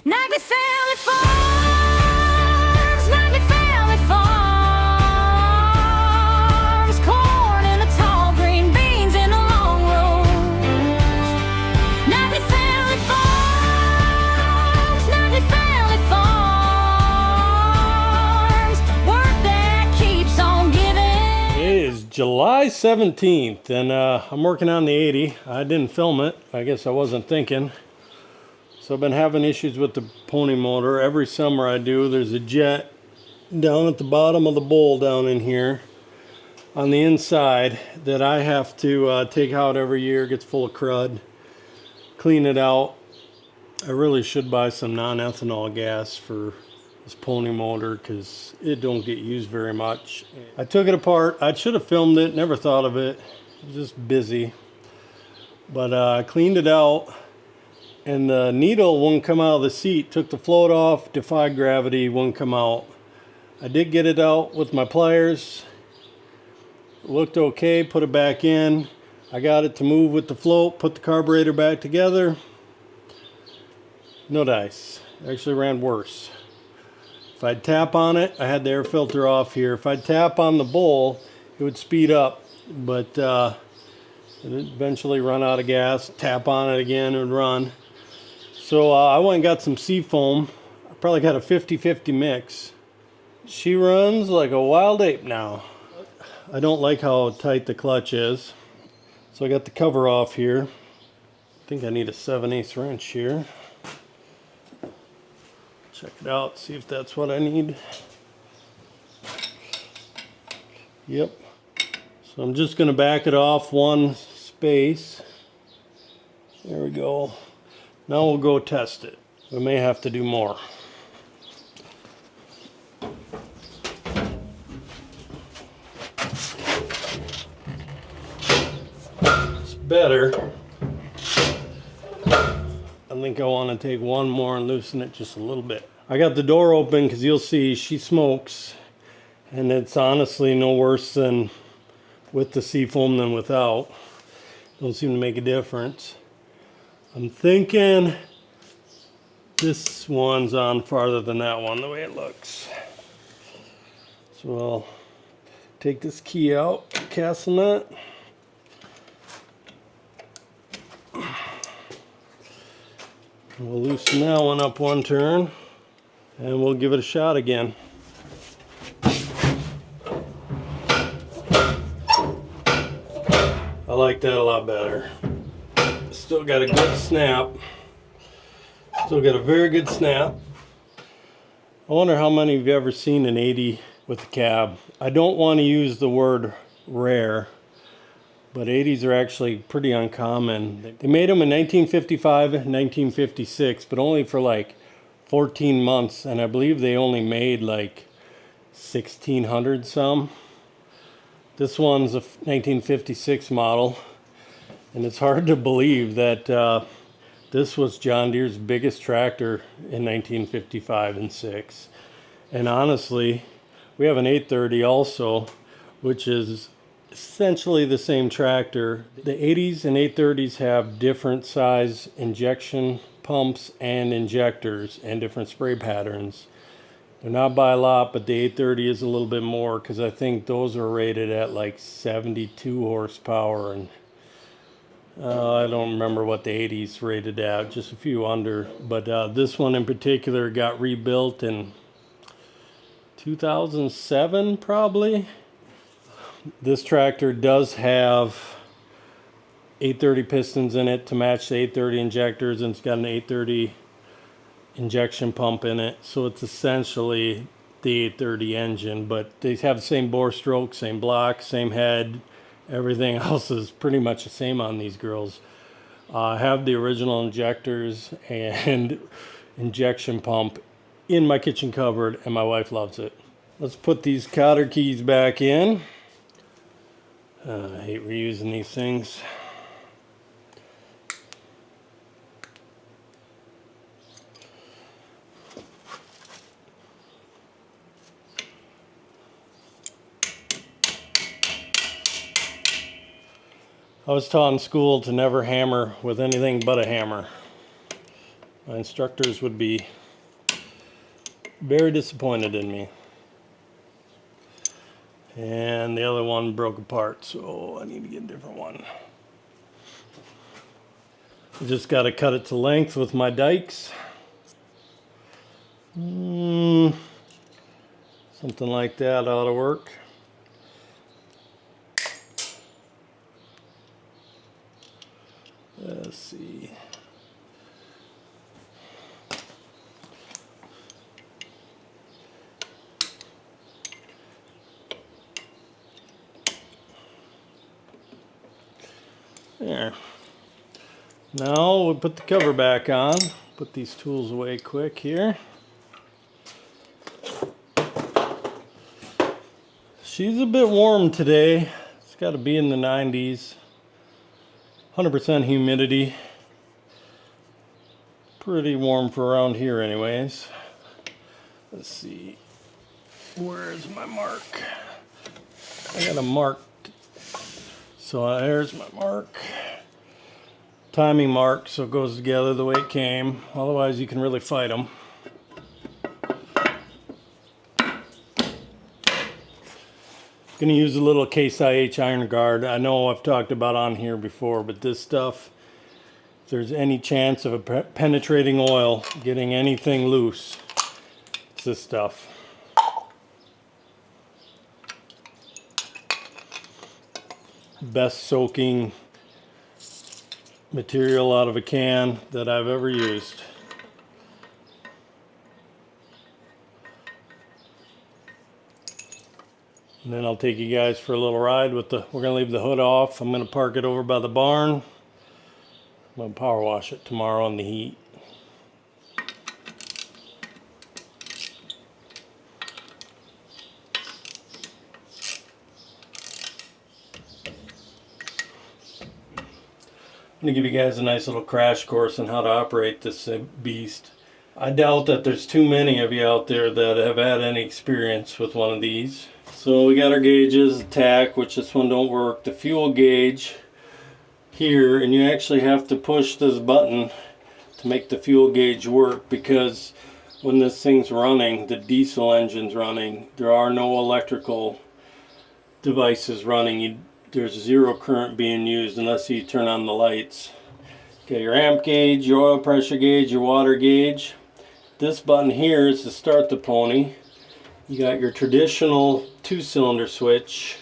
Nagele Family Farms, Nagele Family Farms. Corn in the tall green, beans in the long rows. Nagele Family Farms, Nagele Family Farms. Work that keeps on giving. It is July 17th, and I'm working on the 80. I didn't film it. I guess I wasn't thinking. So I've been having issues with the pony motor. Every summer I do. There's a jet down at the bottom of the bowl down in here on the inside that I have to take out every year. It gets full of crud. Clean it out. I really should buy some non-ethanol gas for this pony motor because it don't get used very much. I took it apart. I should have filmed it. Never thought of it. I was just busy. But I cleaned it out. And the needle wouldn't come out of the seat. Took the float off, defied gravity, wouldn't come out. I did get it out with my pliers. It looked okay, put it back in. I got it to move with the float, put the carburetor back together. No dice. Actually ran worse. If I'd tap on it, I had the air filter off here. If I'd tap on the bowl, it would speed up. But it would eventually run out of gas. Tap on it again, it would run. So I went and got some Seafoam. I probably got a 50-50 mix. She runs like a wild ape now. I don't like how tight the clutch is. So I got the cover off here. I think I need a 7/8 wrench here. Check it out, see if that's what I need. Yep. So I'm just going to back it off one space. There we go. Now we'll go test it. We may have to do more. It's better. I think I want to take one more and loosen it just a little bit. I got the door open because you'll see she smokes. And it's honestly no worse than with the Seafoam than without. Don't seem to make a difference. I'm thinking this one's on farther than that one, the way it looks. So I'll take this key out, castle nut. We'll loosen that one up one turn, and we'll give it a shot again. I like that a lot better. Still got a good snap. Still got a very good snap. I wonder how many of you have ever seen an 80 with a cab. I don't want to use the word rare, but 80s are actually pretty uncommon. They made them in 1955 and 1956, but only for like 14 months, and I believe they only made like 1,600 some. This one's a 1956 model. And it's hard to believe that this was John Deere's biggest tractor in 1955 and 6. And honestly, we have an 830 also, which is essentially the same tractor. The 80s and 830s have different size injection pumps and injectors and different spray patterns. They're not by a lot, but the 830 is a little bit more because I think those are rated at like 72 horsepower and I don't remember what the 80s rated at, just a few under. But this one in particular got rebuilt in 2007 probably. This tractor does have 830 pistons in it to match the 830 injectors, and it's got an 830 injection pump in it. So it's essentially the 830 engine, but they have the same bore stroke, same block, same head. Everything else is pretty much the same on these girls. I have the original injectors and injection pump in my kitchen cupboard, and my wife loves it. Let's put these cotter keys back in. I hate reusing these things. I was taught in school to never hammer with anything but a hammer. My instructors would be very disappointed in me. And the other one broke apart, so I need to get a different one. I just got to cut it to length with my dikes. Something like that ought to work. Let's see. There. Now we'll put the cover back on. Put these tools away quick here. She's a bit warm today. It's got to be in the 90s. 100% humidity. Pretty warm for around here anyways. Let's see. Where's my mark? I got a mark. So there's my mark. Timing mark, so it goes together the way it came. Otherwise you can really fight them. Gonna use a little Case IH iron guard. I know I've talked about on here before, but this stuff, if there's any chance of a penetrating oil getting anything loose, it's this stuff. Best soaking material out of a can that I've ever used. And then I'll take you guys for a little ride with we're gonna leave the hood off. I'm gonna park it over by the barn. I'm gonna power wash it tomorrow in the heat. I'm going to give you guys a nice little crash course on how to operate this beast. I doubt that there's too many of you out there that have had any experience with one of these. So we got our gauges, the tack, which this one don't work, the fuel gauge here, and you actually have to push this button to make the fuel gauge work, because when this thing's running, the diesel engine's running, there are no electrical devices running. There's zero current being used unless you turn on the lights. Okay, your amp gauge, your oil pressure gauge, your water gauge. This button here is to start the pony. You got your traditional 2-cylinder switch,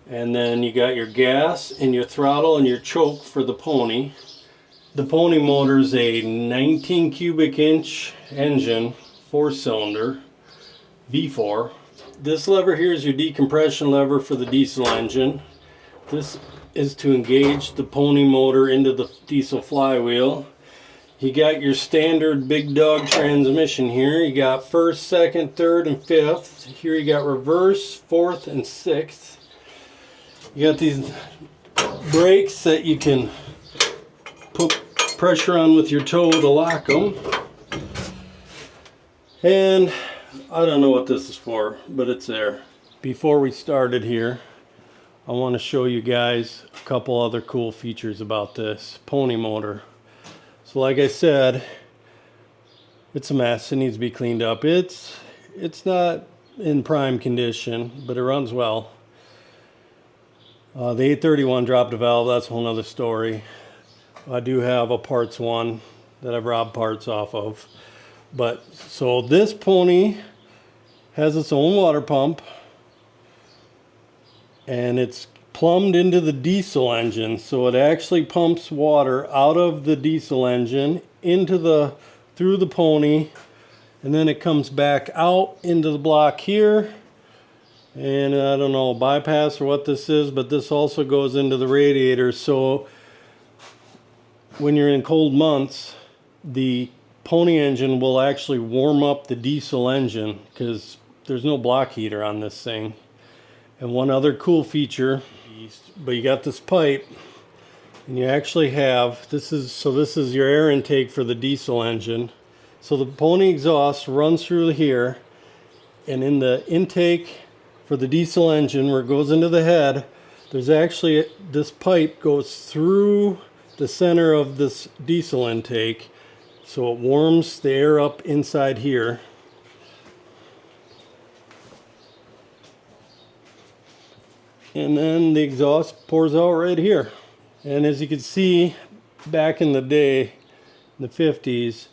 and then you got your gas and your throttle and your choke for the pony. The pony motor is a 19 cubic inch engine, 4-cylinder, V4. This lever here is your decompression lever for the diesel engine. This is to engage the pony motor into the diesel flywheel. You got your standard big dog transmission here. You got first, second, third, and fifth. Here you got reverse, fourth, and sixth. You got these brakes that you can put pressure on with your toe to lock them. And I don't know what this is for, but it's there. Before we started here, I want to show you guys a couple other cool features about this pony motor. So like I said, it's a mess. It needs to be cleaned up. It's not in prime condition, but it runs well. The 831 dropped a valve. That's a whole nother story. I do have a parts one that I've robbed parts off of. But so this pony has its own water pump, and it's plumbed into the diesel engine, so it actually pumps water out of the diesel engine into through the pony, and then it comes back out into the block here. And I don't know, bypass or what this is, but this also goes into the radiator. So when you're in cold months, the pony engine will actually warm up the diesel engine, because there's no block heater on this thing. And one other cool feature, but you got this pipe, and you actually have, this is your air intake for the diesel engine. So the pony exhaust runs through here, and in the intake for the diesel engine where it goes into the head, there's actually, this pipe goes through the center of this diesel intake, so it warms the air up inside here. And then the exhaust pours out right here. And as you can see, back in the day, in the 50s,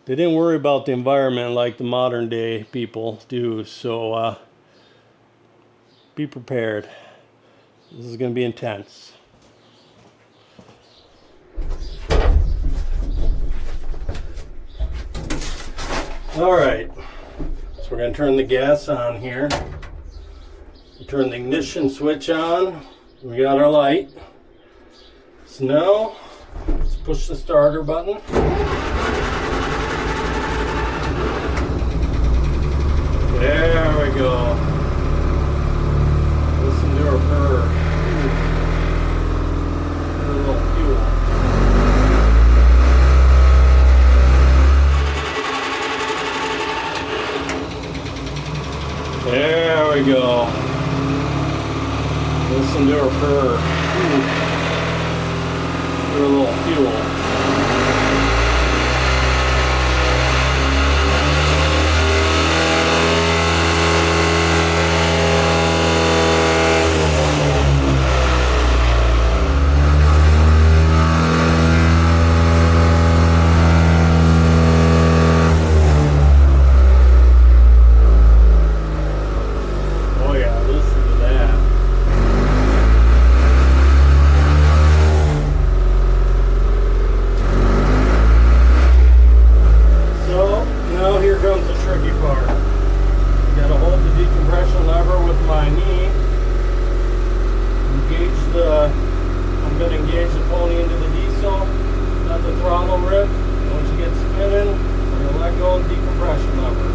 they didn't worry about the environment like the modern day people do. So be prepared. This is going to be intense. Alright, so we're going to turn the gas on here. Turn the ignition switch on. We got our light. So now, let's push the starter button. There we go. Listen to her purr. Her little fuel. There we go. Listen to her purr. Her little fuel. I'm going to engage the pony into the diesel, let the throttle rip. Once you get spinning, we're going to let go of the decompression lever.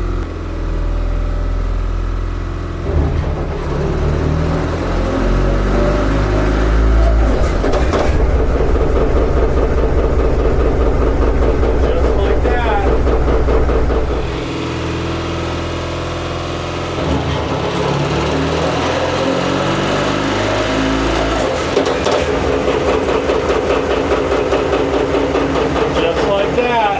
Just like that.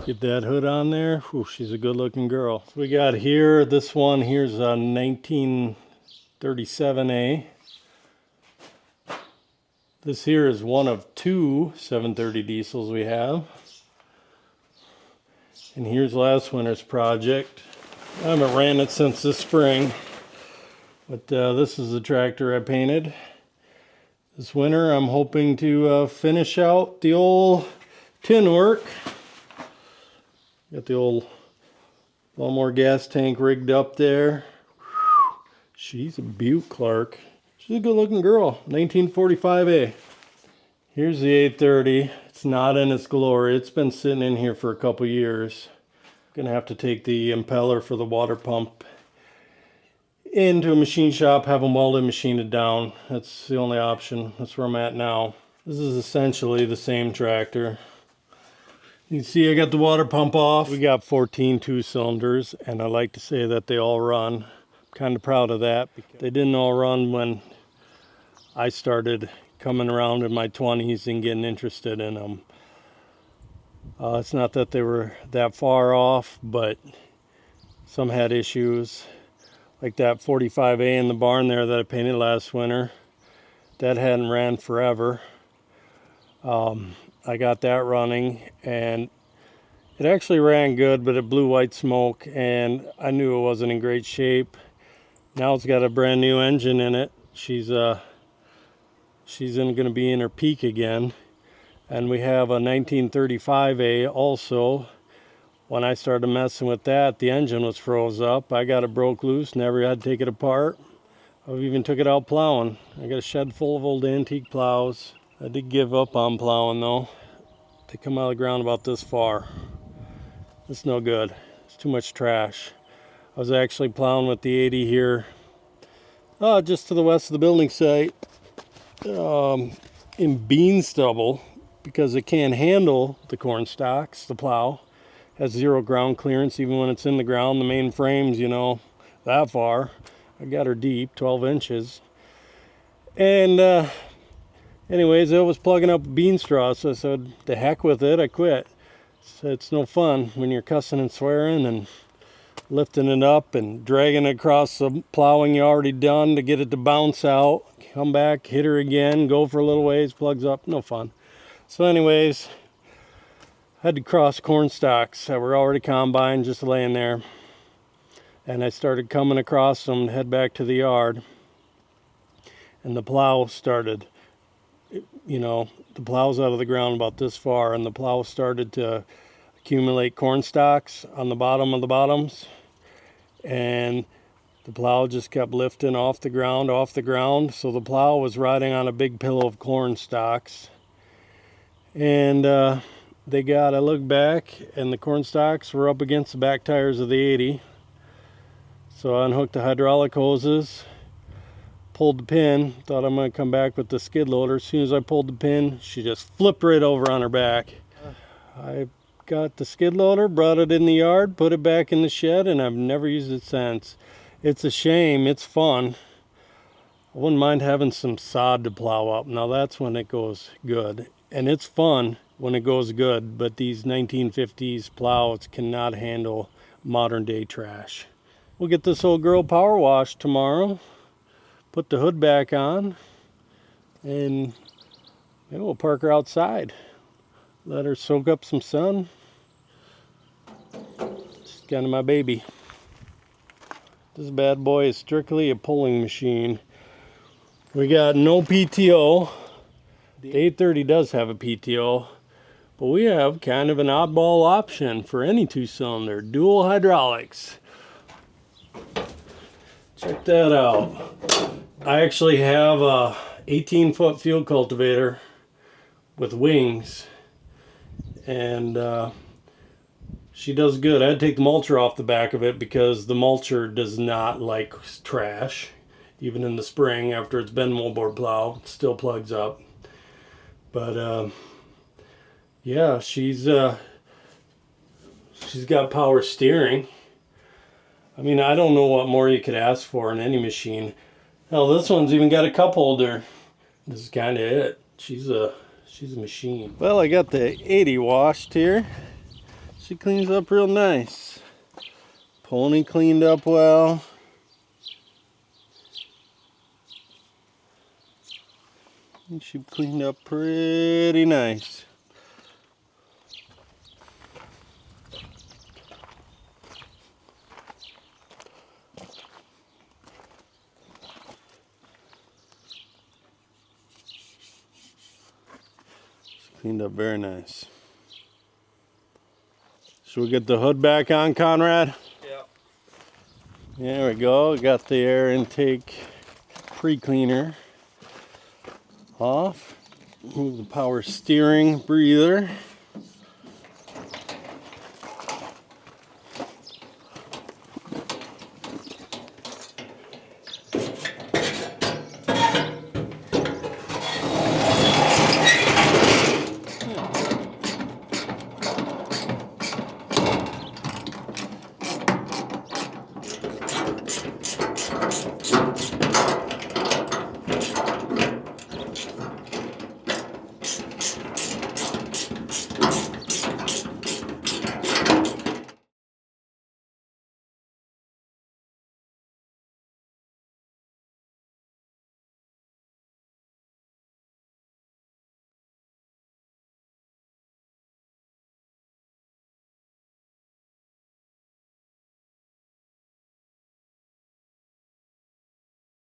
Get that hood on there. Whew, she's a good looking girl. So we got here, this one here's a 1937A. This here is one of two 730 diesels we have. And here's last winter's project. I haven't ran it since this spring, but this is the tractor I painted this winter. I'm hoping to finish out the old tin work. Got the old lawnmower gas tank rigged up there. She's a beaut, Clark. She's a good looking girl. 1945A. Here's the 830. It's not in its glory. It's been sitting in here for a couple years. Gonna have to take the impeller for the water pump into a machine shop, have them welded, machine it down. That's the only option. That's where I'm at now. This is essentially the same tractor. You can see I got the water pump off. We got 14 2-cylinders, and I like to say that they all run. I'm kind of proud of that. Because they didn't all run when I started coming around in my 20s and getting interested in them. It's not that they were that far off, but some had issues. Like that 45A in the barn there that I painted last winter. That hadn't ran forever. I got that running, and it actually ran good, but it blew white smoke, and I knew it wasn't in great shape. Now it's got a brand new engine in it. She's going to be in her peak again. And we have a 1935A also. When I started messing with that, the engine was froze up. I got it broke loose, never had to take it apart. I even took it out plowing. I got a shed full of old antique plows. I did give up on plowing though. They come out of the ground about this far. It's no good. It's too much trash. I was actually plowing with the 80 here, just to the west of the building site, in bean stubble, because it can't handle the corn stalks. The plow has 0 ground clearance even when it's in the ground. The main frame's, that far. I got her deep, 12 inches. And anyways, it was plugging up bean straw, so I said, the heck with it, I quit. So it's no fun when you're cussing and swearing and lifting it up and dragging it across the plowing you already done to get it to bounce out. Come back, hit her again, go for a little ways, plugs up, no fun. So anyways, I had to cross corn stalks that were already combined, just laying there. And I started coming across them to head back to the yard. And the plow started, the plow's out of the ground about this far, and the plow started to accumulate corn stalks on the bottom of the bottoms. And the plow just kept lifting off the ground. So the plow was riding on a big pillow of corn stalks. And I looked back, and the corn stalks were up against the back tires of the 80. So I unhooked the hydraulic hoses, pulled the pin, thought I'm going to come back with the skid loader. As soon as I pulled the pin, she just flipped right over on her back. I got the skid loader, brought it in the yard, put it back in the shed, and I've never used it since. It's a shame. It's fun. I wouldn't mind having some sod to plow up. Now that's when it goes good. And it's fun when it goes good, but these 1950s plows cannot handle modern day trash. We'll get this old girl power washed tomorrow, put the hood back on, and maybe we'll park her outside. Let her soak up some sun. She's kind of my baby. This bad boy is strictly a pulling machine. We got no PTO. The 830 does have a PTO, but we have kind of an oddball option for any 2-cylinder, dual hydraulics. Check that out. I actually have a 18-foot field cultivator with wings, and she does good. I had to take the mulcher off the back of it because the mulcher does not like trash. Even in the spring, after it's been moldboard plow, it still plugs up. But yeah, she's got power steering. I mean, I don't know what more you could ask for in any machine. Hell, this one's even got a cup holder. This is kind of it. She's a machine. Well, I got the 80 washed here. She cleans up real nice. Pony cleaned up well. And she cleaned up pretty nice. Cleaned up very nice. Should we get the hood back on, Conrad? Yeah. There we go. We got the air intake pre-cleaner off. Move the power steering breather.